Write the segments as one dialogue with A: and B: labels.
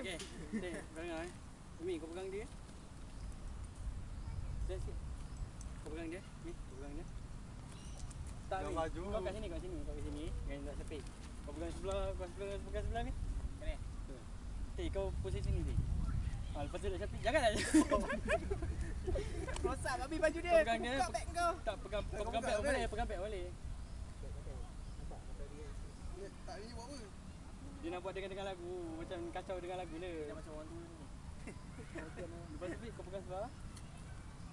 A: Okey. Pegang Umi, kau pegang dia. Sikit. Kau pegang dia. Ni, kau pegang dia. Tak ni. Kau kat sini. Kau kat sini. Jangan tak sepik. Kau pegang sebelah, pegang sebelah ni. Sini. Tu. Kau posisi sini ni. Lepas tu dah sepik. Janganlah.
B: Rosak babi baju dia.
A: Pegang dia.
B: Buka beg kau.
A: Tak pegang beg boleh, pegang beg boleh.
C: Tak ni buat apa?
A: Dia nak buat dengan lagu, macam kacau dengan lagu dia.
B: Dia macam orang tua ni.
A: Lepas tu kau pegang sebelah.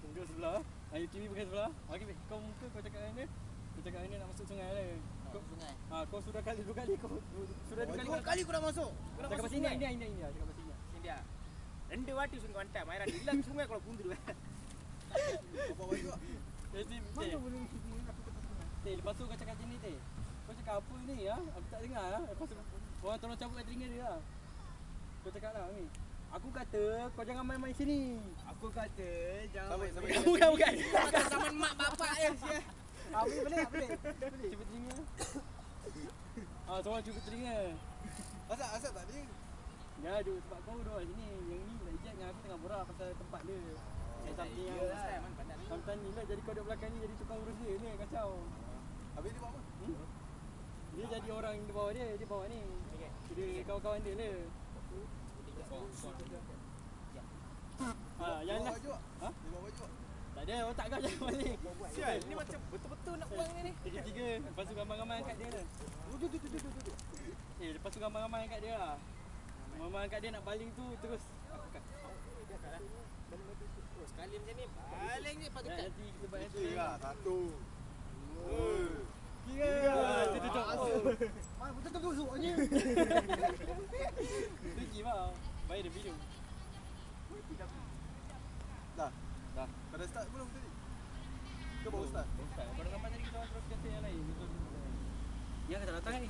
A: Kau pegang sebelah. Ayo TV pegang sebelah. Okey, kau muka kau cakap dengan dia. Kau cakap dengan dia nak masuk sungai lah. Kau
B: sungai.
A: Kau sudah kali 2 kali kau sudah 2 kali.
B: 2 kali kau dah masuk. Kau dah
A: Cakap
B: masuk
A: pasal
B: sungai.
A: India. Cakap pasal India.
B: India. 2 வாட்டி sungai வந்துட்டேன் மயிராண்டி இல்ல sungai kalau பூந்துருவேன்.
C: Bawa baju tak?
A: Mana boleh lepas tu kau cakap macam ni Kau cakap apa ni ya? Aku tak dengar lah. Lepas tu orang tolong cabut kat telinga dia lah. Kau cakap lah ni. Aku kata kau jangan main-main sini.
B: Aku kata jangan
C: Sampai.
A: Bukan.
B: Bukan zaman mak bapak ya sia. Boleh.
A: Cuba telinga. Seorang cuba telinga.
C: Asal tak dia?
A: Ya, sebab kau duduk kat sini. Yang ni nak ijat dengan aku tengah borak pasal tempat dia. Something yang Sampai ni lah jadi kau duduk belakang ni jadi tukang urus dia ni kacau.
C: Habis dia buat apa?
A: Dia jadi orang di bawah dia bawa ni. Dia kawan-kawan dia lah. Yang
C: Bawa
A: last.
C: baju tak?
A: Ha?
C: Dia bawa baju tak?
A: Tak ada, otak kau jangan balik.
B: Sial, ni macam betul-betul nak buang ni.
A: Tiga-tiga. Lepas tu gambar-gambar angkat dia lah. Lepas tu gambar-gambar angkat dia lah. Gambar angkat dia nak baling tu terus.
B: Sekali macam ni, baling je lepas tu kat.
A: Nanti kita buat nanti.
C: Tiga, satu.
A: Tiga. Tutup.
C: Betul-betul tusuknya.
A: Tu gimana? Bayar dia video.
C: Dah.
A: Dah.
C: Kau dah start belum tadi? Kau baru start?
A: Kau dah nampak tadi kita orang terus kata yang lain. Betul. Ya, kita datang ni.